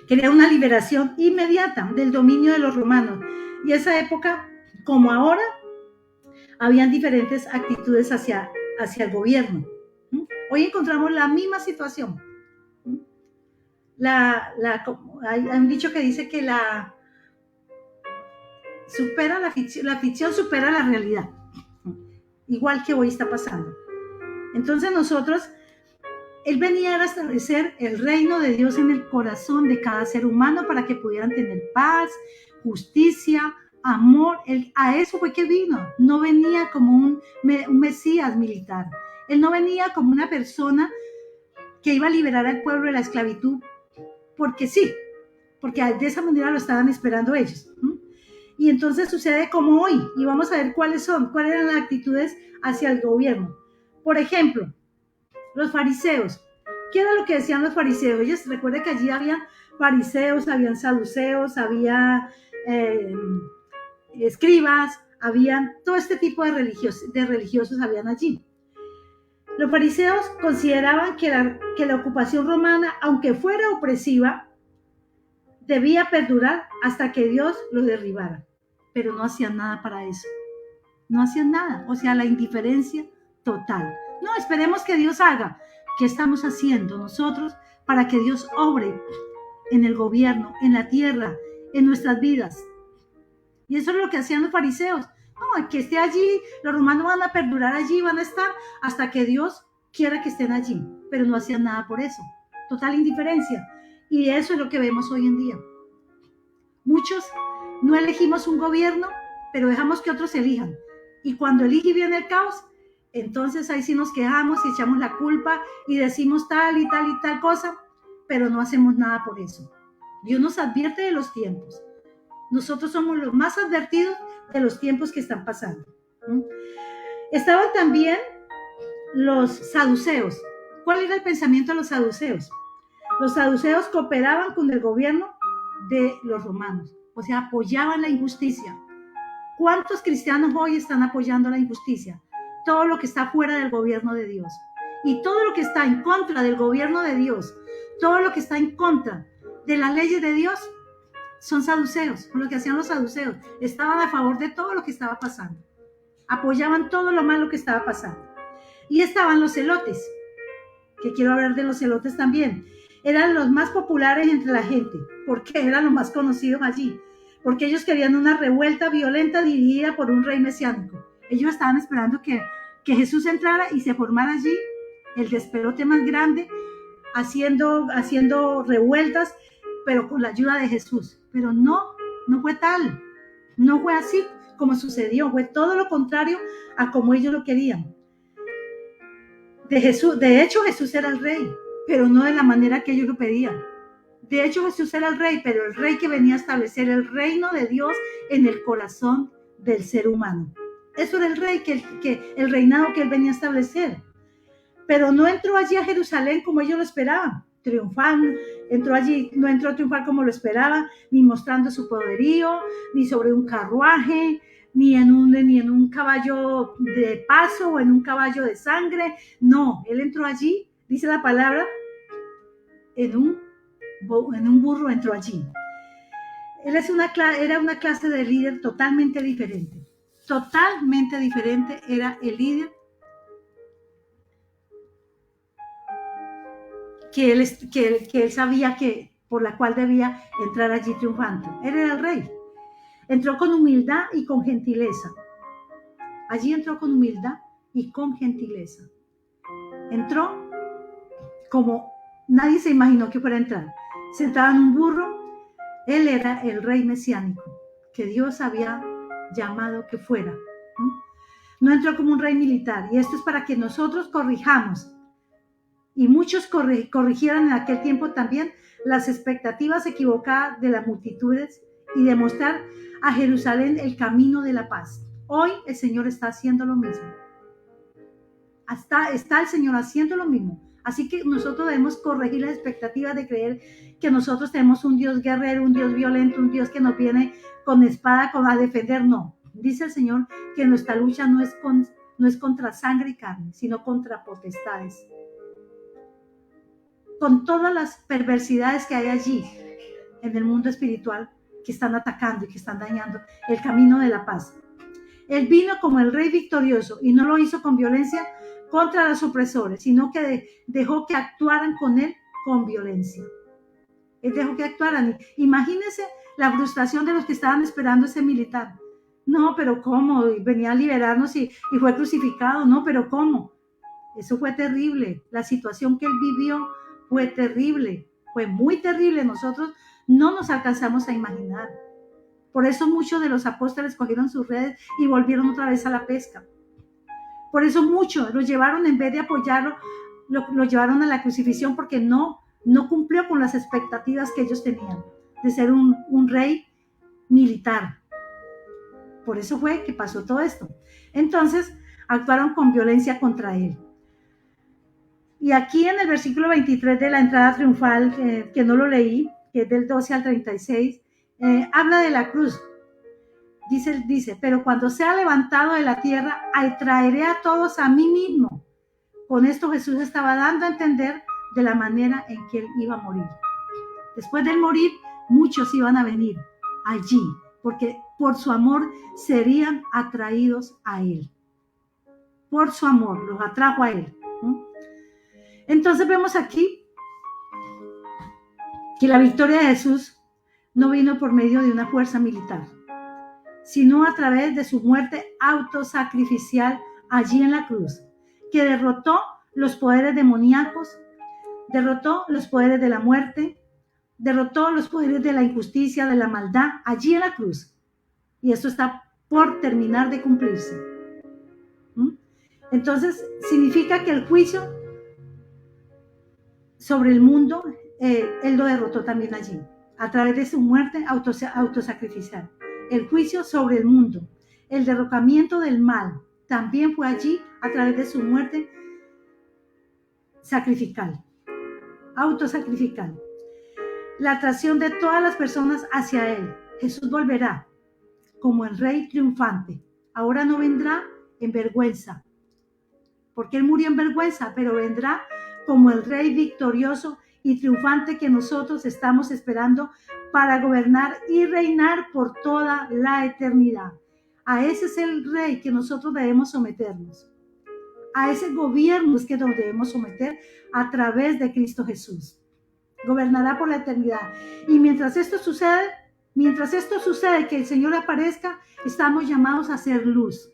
Quería una liberación inmediata del dominio de los romanos. Y esa época, como ahora, habían diferentes actitudes hacia el gobierno. Hoy encontramos la misma situación. Hay un dicho que dice que la ficción supera la realidad. Igual que hoy está pasando. Entonces nosotros, Él venía a establecer el reino de Dios en el corazón de cada ser humano para que pudieran tener paz, justicia, amor. A eso fue que vino. No venía como un Mesías militar. Él no venía como una persona que iba a liberar al pueblo de la esclavitud porque sí, porque de esa manera lo estaban esperando ellos. Y entonces sucede como hoy, y vamos a ver cuáles eran las actitudes hacia el gobierno. Por ejemplo, los fariseos. ¿Qué era lo que decían los fariseos? Ellos, recuerden que allí había fariseos, habían saduceos, había escribas, habían todo este tipo de religiosos habían allí. Los fariseos consideraban que la ocupación romana, aunque fuera opresiva, debía perdurar hasta que Dios lo derribara. Pero no hacían nada para eso. No hacían nada. O sea, la indiferencia total. No, esperemos que Dios haga. ¿Qué estamos haciendo nosotros para que Dios obre en el gobierno, en la tierra, en nuestras vidas? Y eso es lo que hacían los fariseos. No, que esté allí, los romanos van a perdurar allí, van a estar hasta que Dios quiera que estén allí, pero no hacían nada por eso. Total indiferencia. Y eso es lo que vemos hoy en día. Muchos no elegimos un gobierno, pero dejamos que otros elijan. Y cuando elige y viene el caos, entonces ahí sí nos quejamos y echamos la culpa y decimos tal y tal y tal cosa, pero no hacemos nada por eso. Dios nos advierte de los tiempos. Nosotros somos los más advertidos de los tiempos que están pasando. Estaban también los saduceos. ¿Cuál era el pensamiento de los saduceos? Los saduceos cooperaban con el gobierno de los romanos, o sea, apoyaban la injusticia. ¿Cuántos cristianos hoy están apoyando la injusticia? Todo lo que está fuera del gobierno de Dios. Y todo lo que está en contra del gobierno de Dios, todo lo que está en contra de las leyes de Dios, son saduceos, lo que hacían los saduceos. Estaban a favor de todo lo que estaba pasando. Apoyaban todo lo malo que estaba pasando. Y estaban los celotes, que quiero hablar de los celotes también. Eran los más populares entre la gente, porque eran los más conocidos allí, porque ellos querían una revuelta violenta dirigida por un rey mesiánico. Ellos estaban esperando que Jesús entrara y se formara allí el despelote más grande, haciendo revueltas, pero con la ayuda de Jesús. Pero no fue tal, no fue así como sucedió, fue todo lo contrario a como ellos lo querían. De hecho, Jesús era el rey, pero no de la manera que ellos lo pedían. De hecho, Jesús era el rey, pero el rey que venía a establecer el reino de Dios en el corazón del ser humano. Eso era el rey, el reinado que él venía a establecer. Pero no entró allí a Jerusalén como ellos lo esperaban, triunfando. Entró allí, no entró a triunfar como lo esperaba, ni mostrando su poderío, ni sobre un carruaje, ni en un caballo de paso o en un caballo de sangre. No, él entró allí, dice la palabra, en un burro entró allí. Él era una clase de líder totalmente diferente. Totalmente diferente era el líder que él sabía que por la cual debía entrar allí triunfante. Él era el rey. Entró con humildad y con gentileza. Allí entró con humildad y con gentileza. Entró como nadie se imaginó que fuera a entrar. Sentado en un burro, él era el rey mesiánico que Dios había llamado que fuera. No entró como un rey militar. Y esto es para que nosotros corrijamos. Y muchos corrigieran en aquel tiempo también las expectativas equivocadas de las multitudes y demostrar a Jerusalén el camino de la paz. Hoy el Señor está haciendo lo mismo. Está el Señor haciendo lo mismo. Así que nosotros debemos corregir las expectativas de creer que nosotros tenemos un Dios guerrero, un Dios violento, un Dios que nos viene con espada a defender. No. Dice el Señor que nuestra lucha no es contra sangre y carne, sino contra potestades. Con todas las perversidades que hay allí en el mundo espiritual que están atacando y que están dañando el camino de la paz. Él vino como el rey victorioso y no lo hizo con violencia contra los opresores, sino que dejó que actuaran con él con violencia. Él dejó que actuaran. Imagínense la frustración de los que estaban esperando ese militar. No, pero ¿cómo? Venía a liberarnos y fue crucificado. No, pero ¿cómo? Eso fue terrible. La situación que él vivió fue terrible, fue muy terrible. Nosotros no nos alcanzamos a imaginar. Por eso muchos de los apóstoles cogieron sus redes y volvieron otra vez a la pesca. Por eso muchos lo llevaron, en vez de apoyarlo, lo llevaron a la crucifixión porque no cumplió con las expectativas que ellos tenían de ser un rey militar. Por eso fue que pasó todo esto. Entonces actuaron con violencia contra él. Y aquí en el versículo 23 de la entrada triunfal, que no lo leí, que es del 12 al 36, habla de la cruz. Dice, pero cuando sea levantado de la tierra, traeré a todos a mí mismo. Con esto Jesús estaba dando a entender de la manera en que él iba a morir. Después de morir, muchos iban a venir allí, porque por su amor serían atraídos a él. por su amor, los atrajo a Él. Entonces vemos aquí que la victoria de Jesús no vino por medio de una fuerza militar, sino a través de su muerte autosacrificial allí en la cruz, que derrotó los poderes demoníacos, derrotó los poderes de la muerte, derrotó los poderes de la injusticia, de la maldad, allí en la cruz. Y esto está por terminar de cumplirse. Entonces, significa que el juicio sobre el mundo, Él lo derrotó también allí, a través de su muerte autosacrificial. El juicio sobre el mundo, el derrocamiento del mal, también fue allí a través de su muerte sacrificial, autosacrificial. La atracción de todas las personas hacia Él. Jesús volverá como el Rey triunfante. Ahora no vendrá en vergüenza, porque Él murió en vergüenza, pero vendrá como el Rey victorioso y triunfante que nosotros estamos esperando para gobernar y reinar por toda la eternidad. A ese es el Rey que nosotros debemos someternos. A ese gobierno es que nos debemos someter a través de Cristo Jesús. Gobernará por la eternidad. Y mientras esto sucede, que el Señor aparezca, estamos llamados a ser luz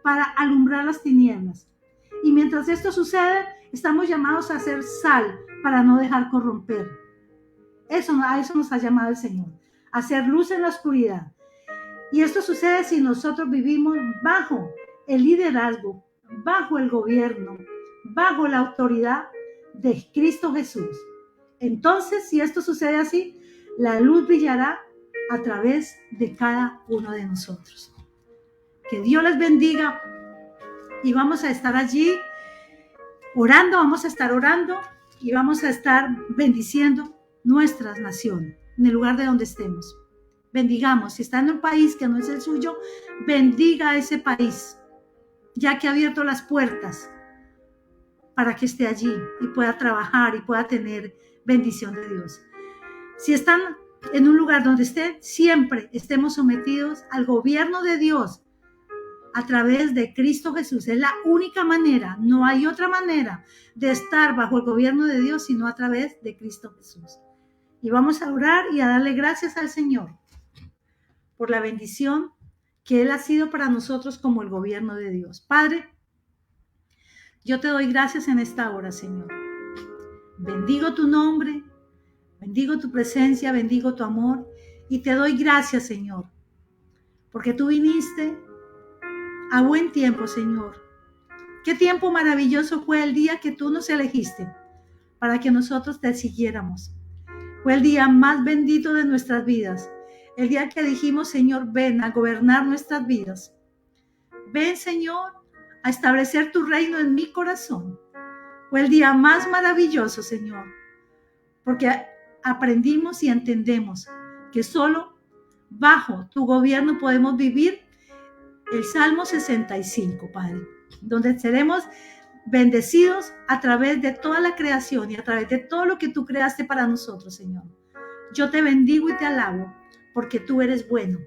para alumbrar las tinieblas. Y mientras esto sucede, estamos llamados a ser sal para no dejar corromper. A eso nos ha llamado el Señor, a ser luz en la oscuridad. Y esto sucede si nosotros vivimos bajo el liderazgo, bajo el gobierno, bajo la autoridad de Cristo Jesús. Entonces, si esto sucede así, la luz brillará a través de cada uno de nosotros. Que Dios les bendiga y vamos a estar allí orando, y vamos a estar bendiciendo nuestras naciones en el lugar de donde estemos. Bendigamos, si está en un país que no es el suyo, bendiga a ese país, ya que ha abierto las puertas para que esté allí y pueda trabajar y pueda tener bendición de Dios. Si están en un lugar donde siempre estemos sometidos al gobierno de Dios a través de Cristo Jesús. Es la única manera, no hay otra manera de estar bajo el gobierno de Dios sino a través de Cristo Jesús. Y vamos a orar y a darle gracias al Señor por la bendición que Él ha sido para nosotros como el gobierno de Dios. Padre, yo te doy gracias en esta hora, Señor. Bendigo tu nombre, bendigo tu presencia, bendigo tu amor y te doy gracias, Señor, porque tú viniste a buen tiempo, Señor. Qué tiempo maravilloso fue el día que tú nos elegiste para que nosotros te siguiéramos. Fue el día más bendito de nuestras vidas. El día que dijimos, Señor, ven a gobernar nuestras vidas. Ven, Señor, a establecer tu reino en mi corazón. Fue el día más maravilloso, Señor, porque aprendimos y entendemos que solo bajo tu gobierno podemos vivir el Salmo 65, Padre, donde seremos bendecidos a través de toda la creación y a través de todo lo que tú creaste para nosotros, Señor. Yo te bendigo y te alabo porque tú eres bueno.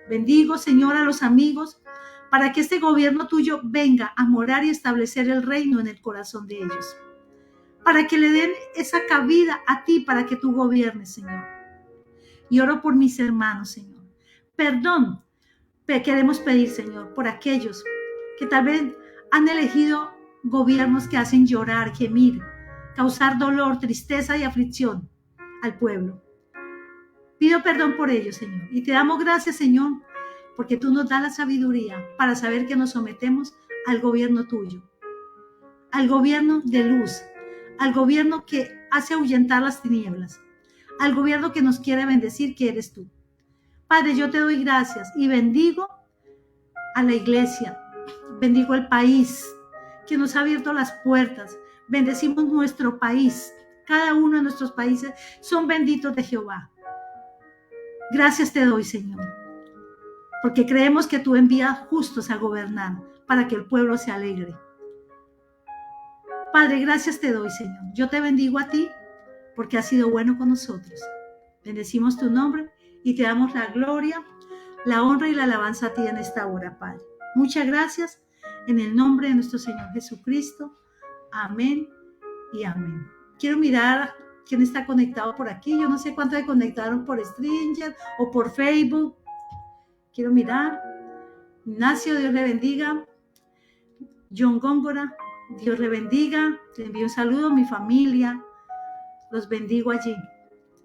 Bendigo, Señor, a los amigos para que este gobierno tuyo venga a morar y establecer el reino en el corazón de ellos. Para que le den esa cabida a ti, para que tú gobiernes, Señor. Y oro por mis hermanos, Señor. Perdón queremos pedir, Señor, por aquellos que tal vez han elegido gobiernos que hacen llorar, gemir, causar dolor, tristeza y aflicción al pueblo. Pido perdón por ellos, Señor, y te damos gracias, Señor, porque tú nos das la sabiduría para saber que nos sometemos al gobierno tuyo, al gobierno de luz, al gobierno que hace ahuyentar las tinieblas, al gobierno que nos quiere bendecir, que eres tú. Padre, yo te doy gracias y bendigo a la iglesia, bendigo el país que nos ha abierto las puertas, bendecimos nuestro país, cada uno de nuestros países son benditos de Jehová. Gracias te doy, Señor, porque creemos que tú envías justos a gobernar para que el pueblo se alegre. Padre, gracias te doy, Señor. Yo te bendigo a ti porque has sido bueno con nosotros. Bendecimos tu nombre y te damos la gloria, la honra y la alabanza a ti en esta hora, Padre. Muchas gracias. en el nombre de nuestro Señor Jesucristo. Amén y amén. Quiero mirar quién está conectado por aquí. Yo no sé cuántos se conectaron por Stringer o por Facebook. Quiero mirar. Ignacio, Dios le bendiga. John Góngora, Dios le bendiga. Le envío un saludo a mi familia. Los bendigo allí.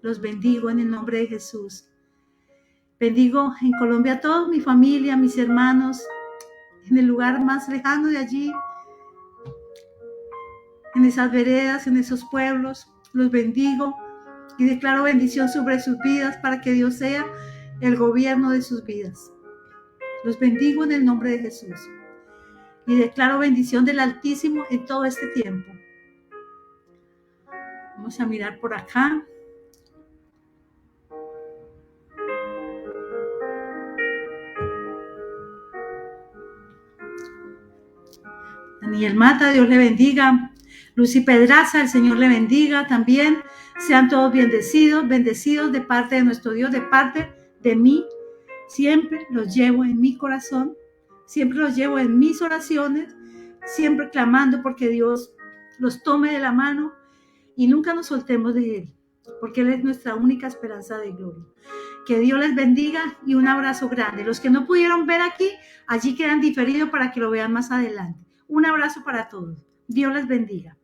Los bendigo en el nombre de Jesús. Bendigo en Colombia a toda mi familia, mis hermanos, en el lugar más lejano de allí, en esas veredas, en esos pueblos. Los bendigo y declaro bendición sobre sus vidas para que Dios sea el gobierno de sus vidas. Los bendigo en el nombre de Jesús y declaro bendición del Altísimo en todo este tiempo. Vamos a mirar por acá. Daniel Mata, Dios le bendiga. Lucy Pedraza, el Señor le bendiga también. Sean todos bendecidos, bendecidos de parte de nuestro Dios, de parte de mí. Siempre los llevo en mi corazón, siempre los llevo en mis oraciones, siempre clamando porque Dios los tome de la mano y nunca nos soltemos de Él, porque Él es nuestra única esperanza de gloria. Que Dios les bendiga y un abrazo grande. Los que no pudieron ver aquí, allí quedan diferidos para que lo vean más adelante. Un abrazo para todos. Dios les bendiga.